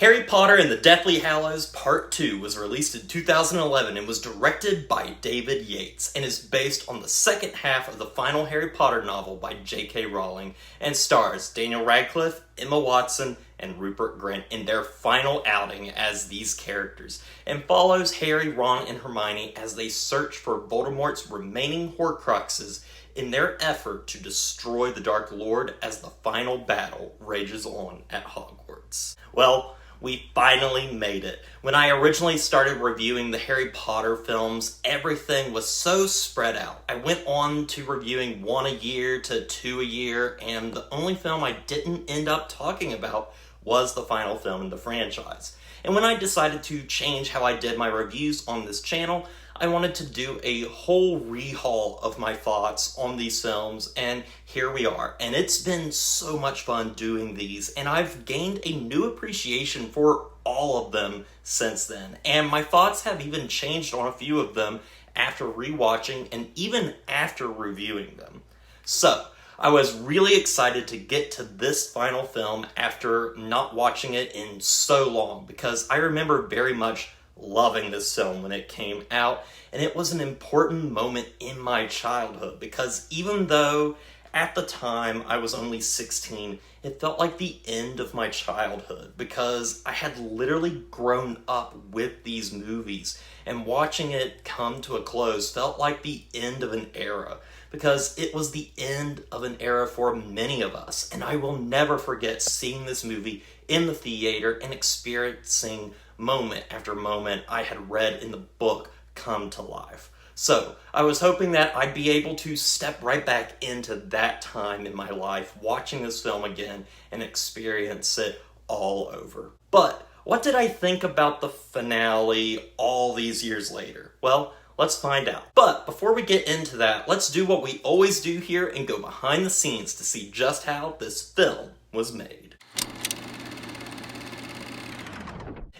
Harry Potter and the Deathly Hallows Part 2 was released in 2011 and was directed by David Yates and is based on the second half of the final Harry Potter novel by J.K. Rowling and stars Daniel Radcliffe, Emma Watson, and Rupert Grint in their final outing as these characters, and follows Harry, Ron, and Hermione as they search for Voldemort's remaining Horcruxes in their effort to destroy the Dark Lord as the final battle rages on at Hogwarts. Well, we finally made it. When I originally started reviewing the Harry Potter films, everything was so spread out. I went on to reviewing 1 a year to 2 a year, and the only film I didn't end up talking about was the final film in the franchise. And when I decided to change how I did my reviews on this channel, I wanted to do a whole rehaul of my thoughts on these films, and here we are. And it's been so much fun doing these, and I've gained a new appreciation for all of them since then. And my thoughts have even changed on a few of them after rewatching and even after reviewing them. So, I was really excited to get to this final film after not watching it in so long, because I remember very much loving this film when it came out, and it was an important moment in my childhood because even though at the time I was only 16, it felt like the end of my childhood because I had literally grown up with these movies, and watching it come to a close felt like the end of an era because it was the end of an era for many of us, and I will never forget seeing this movie in the theater and experiencing moment after moment I had read in the book come to life. So, I was hoping that I'd be able to step right back into that time in my life, watching this film again and experience it all over. But, what did I think about the finale all these years later? Well, let's find out. But before we get into that, let's do what we always do here and go behind the scenes to see just how this film was made.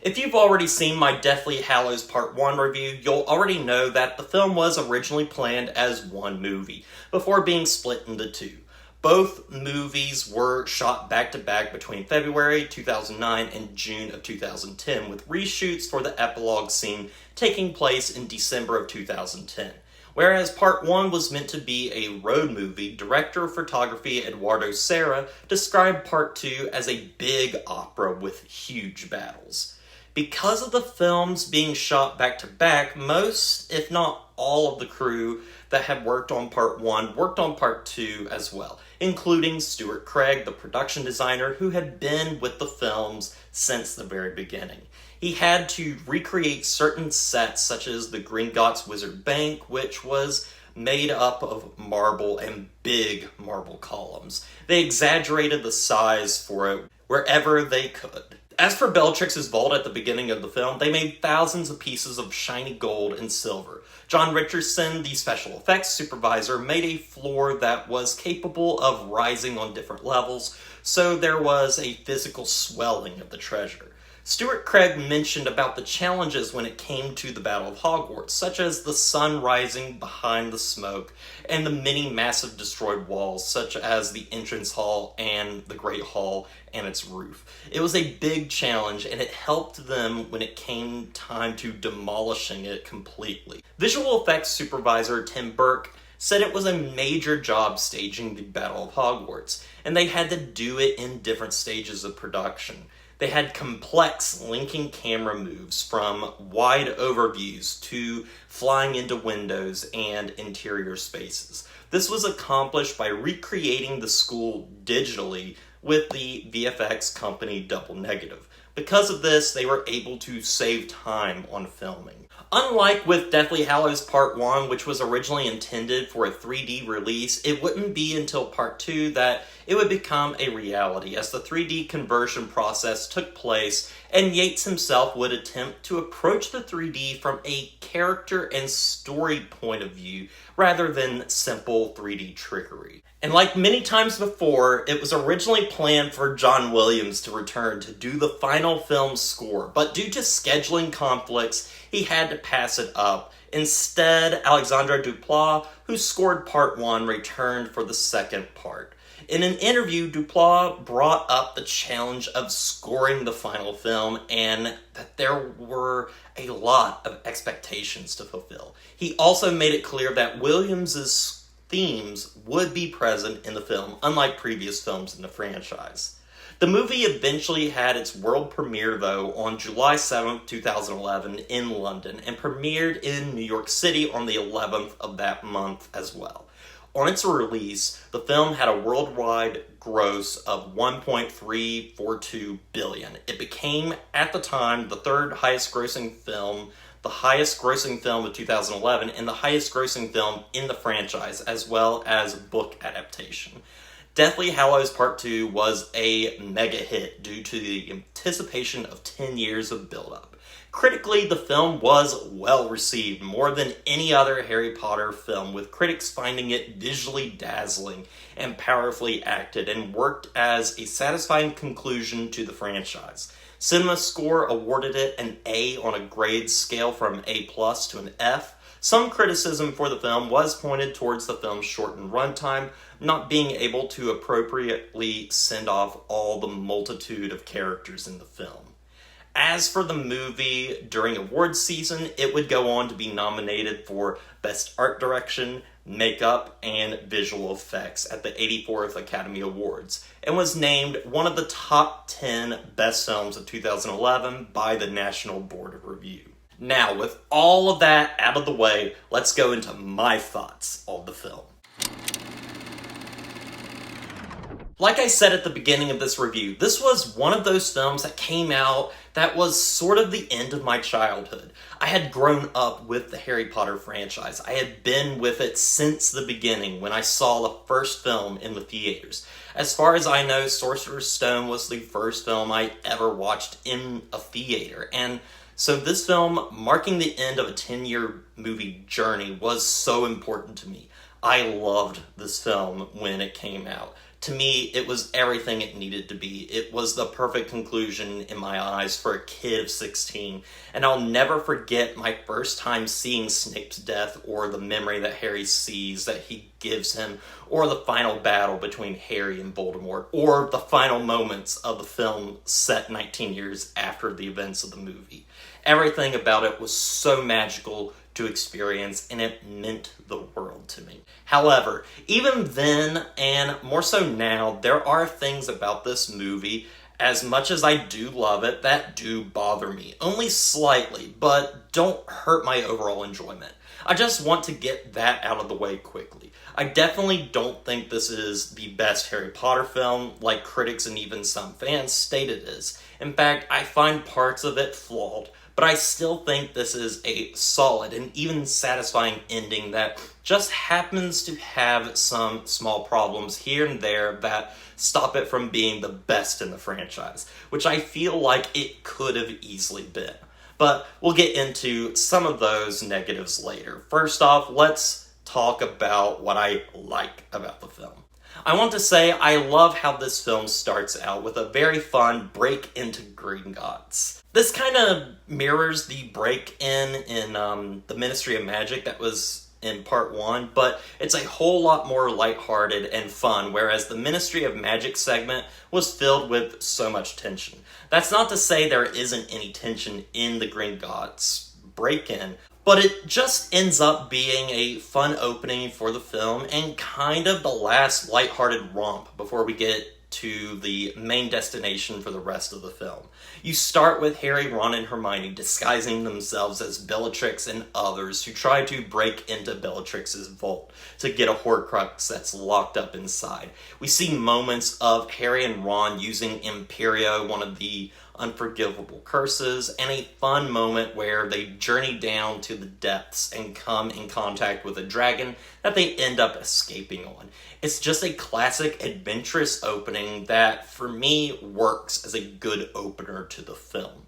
If you've already seen my Deathly Hallows Part 1 review, you'll already know that the film was originally planned as one movie, before being split into two. Both movies were shot back-to-back between February 2009 and June of 2010, with reshoots for the epilogue scene taking place in December of 2010. Whereas Part 1 was meant to be a road movie, director of photography Eduardo Serra described Part 2 as a big opera with huge battles. Because of the films being shot back-to-back, most, if not all, of the crew that had worked on Part 1 worked on Part 2 as well, including Stuart Craig, the production designer who had been with the films since the very beginning. He had to recreate certain sets, such as the Gringotts Wizard Bank, which was made up of marble and big marble columns. They exaggerated the size for it wherever they could. As for Bellatrix's vault at the beginning of the film, they made thousands of pieces of shiny gold and silver. John Richardson, the special effects supervisor, made a floor that was capable of rising on different levels, so there was a physical swelling of the treasure. Stuart Craig mentioned about the challenges when it came to the Battle of Hogwarts, such as the sun rising behind the smoke, and the many massive destroyed walls, such as the entrance hall and the Great Hall and its roof. It was a big challenge, and it helped them when it came time to demolishing it completely. Visual effects supervisor Tim Burke said it was a major job staging the Battle of Hogwarts, and they had to do it in different stages of production. They had complex linking camera moves from wide overviews to flying into windows and interior spaces. This was accomplished by recreating the school digitally with the VFX company Double Negative. Because of this, they were able to save time on filming. Unlike with Deathly Hallows Part 1, which was originally intended for a 3D release, it wouldn't be until Part 2 that it would become a reality, as the 3D conversion process took place, and Yates himself would attempt to approach the 3D from a character and story point of view, rather than simple 3D trickery. And like many times before, it was originally planned for John Williams to return to do the final film score, but due to scheduling conflicts, he had to pass it up. Instead, Alexandre Duplat, who scored Part 1, returned for the second part. In an interview, Duplass brought up the challenge of scoring the final film and that there were a lot of expectations to fulfill. He also made it clear that Williams's themes would be present in the film, unlike previous films in the franchise. The movie eventually had its world premiere, though, on July 7th, 2011 in London, and premiered in New York City on the 11th of that month as well. On its release, the film had a worldwide gross of $1.342 billion. It became, at the time, the third highest grossing film, the highest grossing film of 2011, and the highest grossing film in the franchise, as well as book adaptation. Deathly Hallows Part 2 was a mega hit due to the anticipation of 10 years of build-up. Critically, the film was well received, more than any other Harry Potter film, with critics finding it visually dazzling and powerfully acted, and worked as a satisfying conclusion to the franchise. CinemaScore awarded it an A on a grade scale from A+ to an F. Some criticism for the film was pointed towards the film's shortened runtime, not being able to appropriately send off all the multitude of characters in the film. As for the movie, during awards season, it would go on to be nominated for Best Art Direction, Makeup, and Visual Effects at the 84th Academy Awards, and was named one of the top 10 best films of 2011 by the National Board of Review. Now, with all of that out of the way, let's go into my thoughts on the film. Like I said at the beginning of this review, this was one of those films that came out that was sort of the end of my childhood. I had grown up with the Harry Potter franchise. I had been with it since the beginning when I saw the first film in the theaters. As far as I know, Sorcerer's Stone was the first film I ever watched in a theater, and so this film, marking the end of a 10-year movie journey, was so important to me. I loved this film when it came out. To me, it was everything it needed to be. It was the perfect conclusion in my eyes for a kid of 16. And I'll never forget my first time seeing Snape's death, or the memory that Harry sees that he gives him, or the final battle between Harry and Voldemort, or the final moments of the film set 19 years after the events of the movie. Everything about it was so magical to experience, and it meant the world to me. However, even then, and more so now, there are things about this movie, as much as I do love it, that do bother me. Only slightly, but don't hurt my overall enjoyment. I just want to get that out of the way quickly. I definitely don't think this is the best Harry Potter film, like critics and even some fans state it is. In fact, I find parts of it flawed, but I still think this is a solid and even satisfying ending that just happens to have some small problems here and there that stop it from being the best in the franchise, which I feel like it could have easily been. But we'll get into some of those negatives later. First off, let's talk about what I like about the film. I want to say I love how this film starts out with a very fun break into Gringotts. This kind of mirrors the break-in the Ministry of Magic that was in part 1, but it's a whole lot more lighthearted and fun, whereas the Ministry of Magic segment was filled with so much tension. That's not to say there isn't any tension in the Gringotts break-in, but it just ends up being a fun opening for the film and kind of the last lighthearted romp before we get to the main destination for the rest of the film. You start with Harry, Ron, and Hermione disguising themselves as Bellatrix and others who try to break into Bellatrix's vault to get a Horcrux that's locked up inside. We see moments of Harry and Ron using Imperio, one of the unforgivable curses, and a fun moment where they journey down to the depths and come in contact with a dragon that they end up escaping on. It's just a classic adventurous opening that, for me, works as a good opener to the film.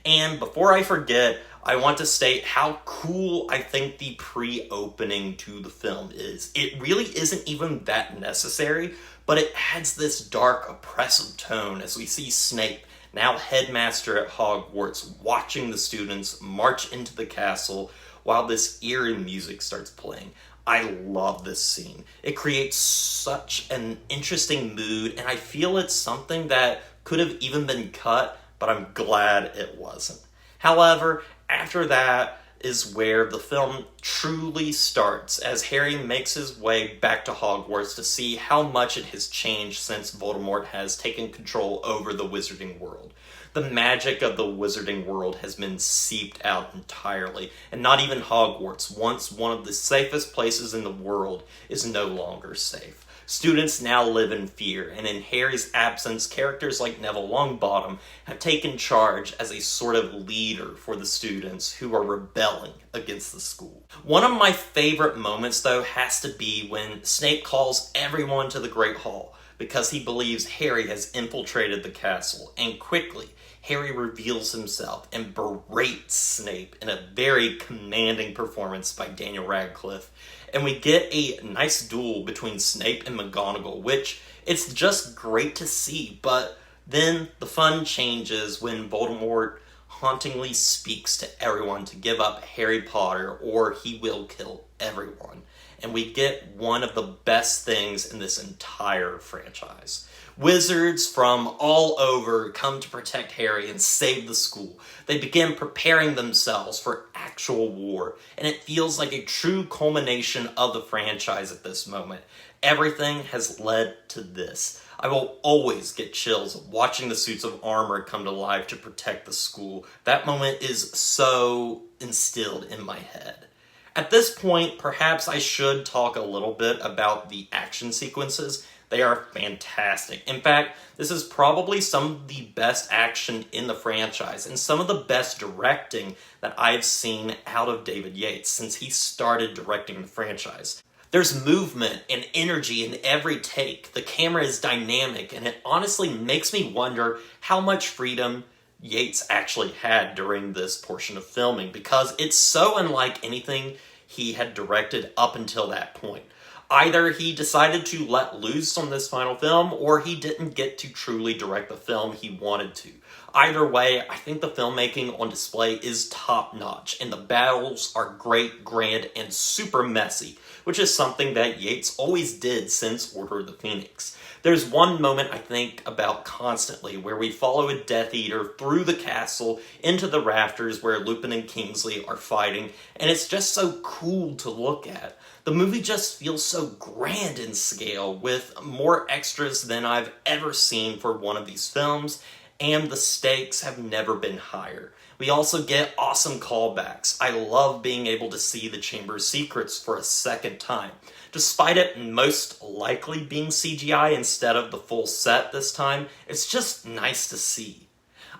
And before I forget, I want to state how cool I think the pre-opening to the film is. It really isn't even that necessary, but it adds this dark, oppressive tone as we see Snape, now headmaster at Hogwarts, watching the students march into the castle while this eerie music starts playing. I love this scene. It creates such an interesting mood, and I feel it's something that could have even been cut, but I'm glad it wasn't. However, after that is where the film truly starts, as Harry makes his way back to Hogwarts to see how much it has changed since Voldemort has taken control over the wizarding world. The magic of the wizarding world has been seeped out entirely, and not even Hogwarts, once one of the safest places in the world, is no longer safe. Students now live in fear, and in Harry's absence, characters like Neville Longbottom have taken charge as a sort of leader for the students who are rebelling against the school. One of my favorite moments, though, has to be when Snape calls everyone to the Great Hall because he believes Harry has infiltrated the castle, and quickly, Harry reveals himself and berates Snape in a very commanding performance by Daniel Radcliffe. And we get a nice duel between Snape and McGonagall, which it's just great to see. But then the fun changes when Voldemort hauntingly speaks to everyone to give up Harry Potter or he will kill everyone. And we get one of the best things in this entire franchise. Wizards from all over come to protect Harry and save the school. They begin preparing themselves for actual war, and it feels like a true culmination of the franchise at this moment. Everything has led to this. I will always get chills watching the suits of armor come to life to protect the school. That moment is so instilled in my head. At this point, perhaps I should talk a little bit about the action sequences. They are fantastic. In fact, this is probably some of the best action in the franchise and some of the best directing that I've seen out of David Yates since he started directing the franchise. There's movement and energy in every take. The camera is dynamic, and it honestly makes me wonder how much freedom Yates actually had during this portion of filming, because it's so unlike anything he had directed up until that point. Either he decided to let loose on this final film, or he didn't get to truly direct the film he wanted to. Either way, I think the filmmaking on display is top-notch, and the battles are great, grand, and super messy, which is something that Yates always did since Order of the Phoenix. There's one moment I think about constantly where we follow a Death Eater through the castle into the rafters where Lupin and Kingsley are fighting, and it's just so cool to look at. The movie just feels so grand in scale, with more extras than I've ever seen for one of these films, and the stakes have never been higher. We also get awesome callbacks. I love being able to see the Chamber of Secrets for a second time. Despite it most likely being CGI instead of the full set this time, it's just nice to see.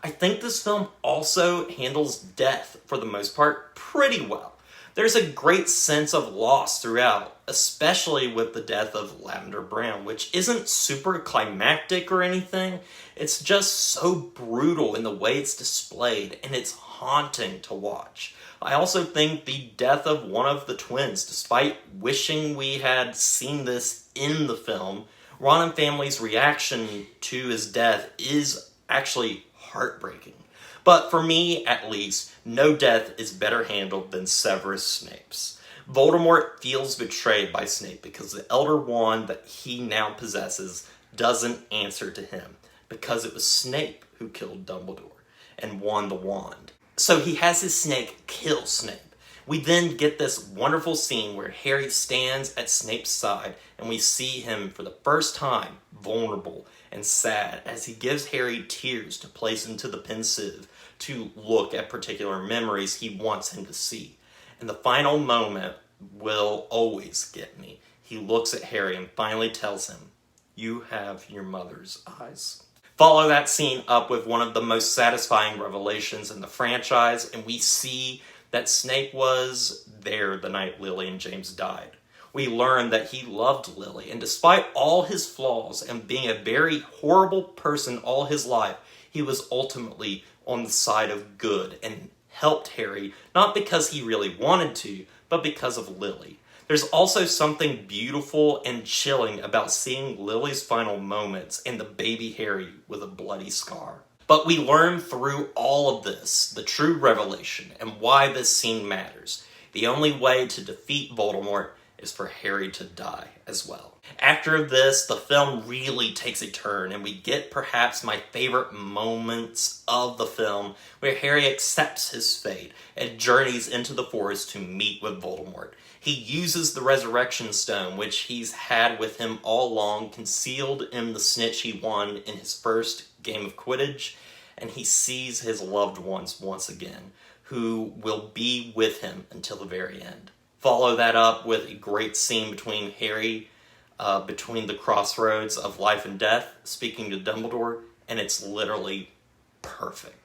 I think this film also handles death, for the most part, pretty well. There's a great sense of loss throughout, especially with the death of Lavender Brown, which isn't super climactic or anything. It's just so brutal in the way it's displayed, and it's haunting to watch. I also think the death of one of the twins, despite wishing we had seen this in the film, Ron and family's reaction to his death is actually heartbreaking. But for me, at least, no death is better handled than Severus Snape's. Voldemort feels betrayed by Snape because the Elder Wand that he now possesses doesn't answer to him, because it was Snape who killed Dumbledore and won the wand. So he has his snake kill Snape. We then get this wonderful scene where Harry stands at Snape's side and we see him for the first time vulnerable and sad as he gives Harry tears to place into the pensieve to look at particular memories he wants him to see. And the final moment will always get me. He looks at Harry and finally tells him, "You have your mother's eyes." Follow that scene up with one of the most satisfying revelations in the franchise, and we see that Snape was there the night Lily and James died. We learn that he loved Lily, and despite all his flaws and being a very horrible person all his life, he was ultimately on the side of good and helped Harry, not because he really wanted to, but because of Lily. There's also something beautiful and chilling about seeing Lily's final moments and the baby Harry with a bloody scar. But we learn through all of this the true revelation and why this scene matters. The only way to defeat Voldemort is for Harry to die as well. After this, the film really takes a turn, and we get perhaps my favorite moments of the film, where Harry accepts his fate and journeys into the forest to meet with Voldemort. He uses the Resurrection Stone, which he's had with him all along, concealed in the snitch he won in his first game of Quidditch, and he sees his loved ones once again, who will be with him until the very end. Follow that up with a great scene between Harry, between the crossroads of life and death, speaking to Dumbledore, and it's literally perfect.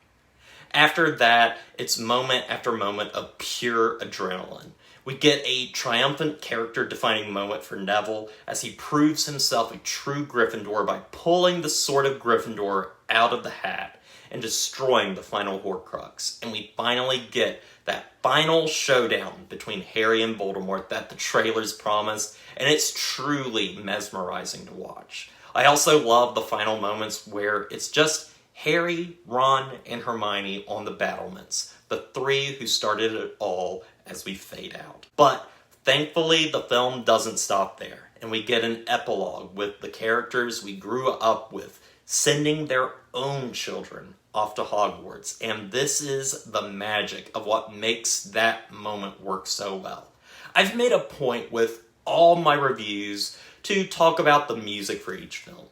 After that, it's moment after moment of pure adrenaline. We get a triumphant character-defining moment for Neville as he proves himself a true Gryffindor by pulling the Sword of Gryffindor out of the hat and destroying the final Horcrux. And we finally get that final showdown between Harry and Voldemort that the trailers promised, and it's truly mesmerizing to watch. I also love the final moments where it's just Harry, Ron, and Hermione on the battlements, the three who started it all as we fade out. But thankfully, the film doesn't stop there, and we get an epilogue with the characters we grew up with sending their own children off to Hogwarts, and this is the magic of what makes that moment work so well. I've made a point with all my reviews to talk about the music for each film.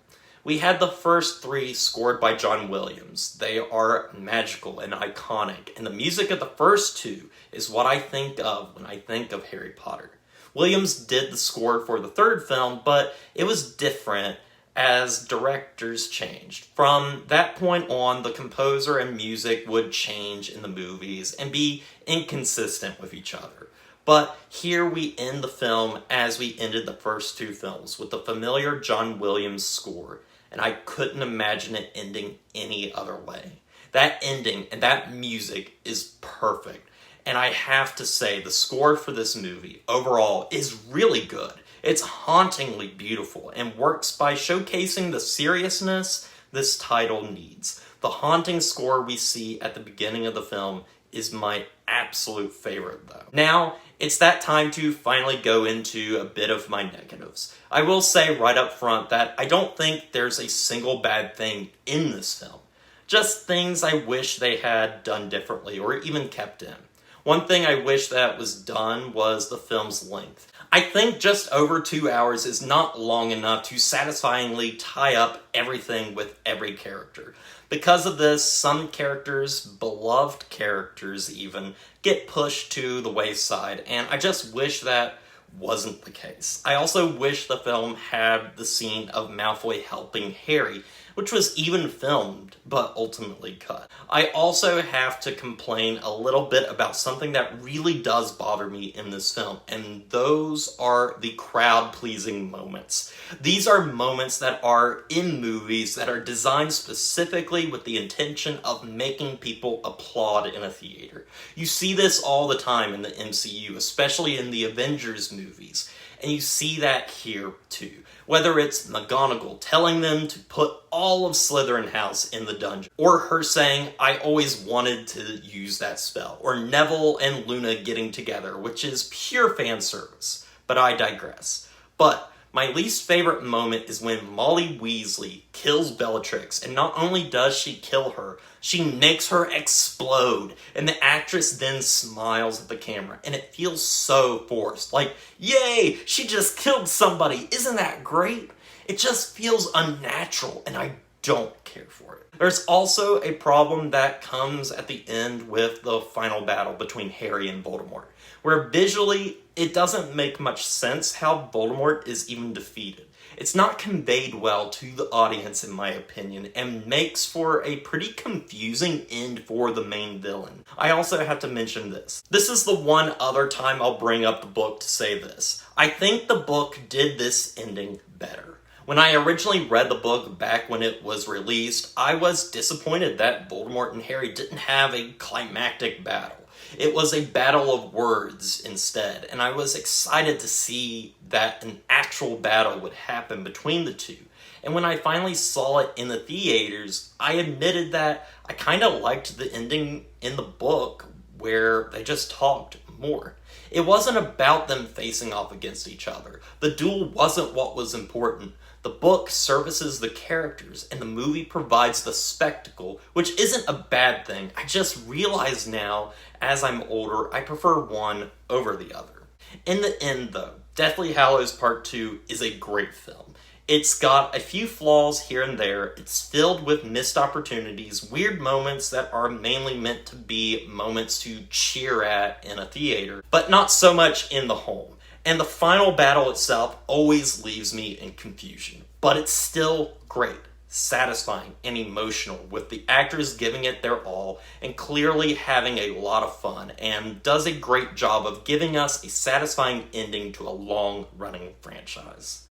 We had the first three scored by John Williams. They are magical and iconic, and the music of the first two is what I think of when I think of Harry Potter. Williams did the score for the third film, but it was different as directors changed. From that point on, the composer and music would change in the movies and be inconsistent with each other. But here we end the film as we ended the first two films, with the familiar John Williams score, and I couldn't imagine it ending any other way. That ending and that music is perfect, and I have to say the score for this movie overall is really good. It's hauntingly beautiful and works by showcasing the seriousness this title needs. The haunting score we see at the beginning of the film is my absolute favorite, though. Now, it's that time to finally go into a bit of my negatives. I will say right up front that I don't think there's a single bad thing in this film. Just things I wish they had done differently or even kept in. One thing I wish that was done was the film's length. I think just over 2 hours is not long enough to satisfyingly tie up everything with every character. Because of this, some characters, beloved characters even, get pushed to the wayside, and I just wish that wasn't the case. I also wish the film had the scene of Malfoy helping Harry, which was even filmed, but ultimately cut. I also have to complain a little bit about something that really does bother me in this film, and those are the crowd-pleasing moments. These are moments that are in movies that are designed specifically with the intention of making people applaud in a theater. You see this all the time in the MCU, especially in the Avengers movies, and you see that here too. Whether it's McGonagall telling them to put all of Slytherin House in the dungeon, or her saying, "I always wanted to use that spell," or Neville and Luna getting together, which is pure fan service. But I digress. But my least favorite moment is when Molly Weasley kills Bellatrix, and not only does she kill her, she makes her explode, and the actress then smiles at the camera, and it feels so forced. Like, yay, she just killed somebody, isn't that great? It just feels unnatural, and I don't care for it. There's also a problem that comes at the end with the final battle between Harry and Voldemort, where visually, it doesn't make much sense how Voldemort is even defeated. It's not conveyed well to the audience, in my opinion, and makes for a pretty confusing end for the main villain. I also have to mention this. This is the one other time I'll bring up the book to say this. I think the book did this ending better. When I originally read the book back when it was released, I was disappointed that Voldemort and Harry didn't have a climactic battle. It was a battle of words instead, and I was excited to see that an actual battle would happen between the two. And when I finally saw it in the theaters, I admitted that I kind of liked the ending in the book where they just talked more. It wasn't about them facing off against each other. The duel wasn't what was important. The book services the characters, and the movie provides the spectacle, which isn't a bad thing. I just realize now, as I'm older, I prefer one over the other. In the end, though, Deathly Hallows Part 2 is a great film. It's got a few flaws here and there. It's filled with missed opportunities, weird moments that are mainly meant to be moments to cheer at in a theater, but not so much in the home. And the final battle itself always leaves me in confusion. But it's still great, satisfying, and emotional, with the actors giving it their all and clearly having a lot of fun, and does a great job of giving us a satisfying ending to a long-running franchise.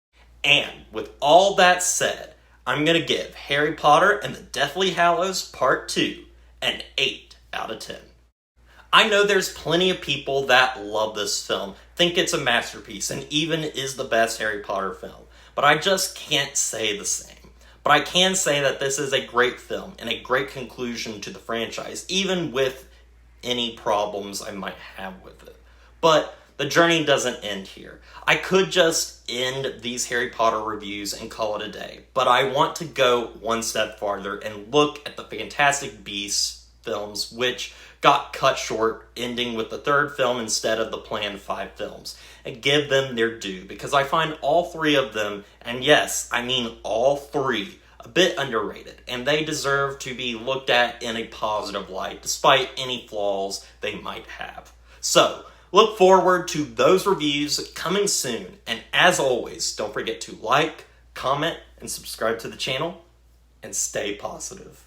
And with all that said, I'm going to give Harry Potter and the Deathly Hallows Part 2 an 8 out of 10. I know there's plenty of people that love this film, think it's a masterpiece, and even is the best Harry Potter film, but I just can't say the same. But I can say that this is a great film and a great conclusion to the franchise, even with any problems I might have with it. But the journey doesn't end here. I could just end these Harry Potter reviews and call it a day, but I want to go one step farther and look at the Fantastic Beasts films, which got cut short, ending with the third film instead of the planned 5 films, and give them their due, because I find all 3 of them, and yes, I mean all 3, a bit underrated, and they deserve to be looked at in a positive light, despite any flaws they might have. So, look forward to those reviews coming soon, and as always, don't forget to like, comment, and subscribe to the channel, and stay positive.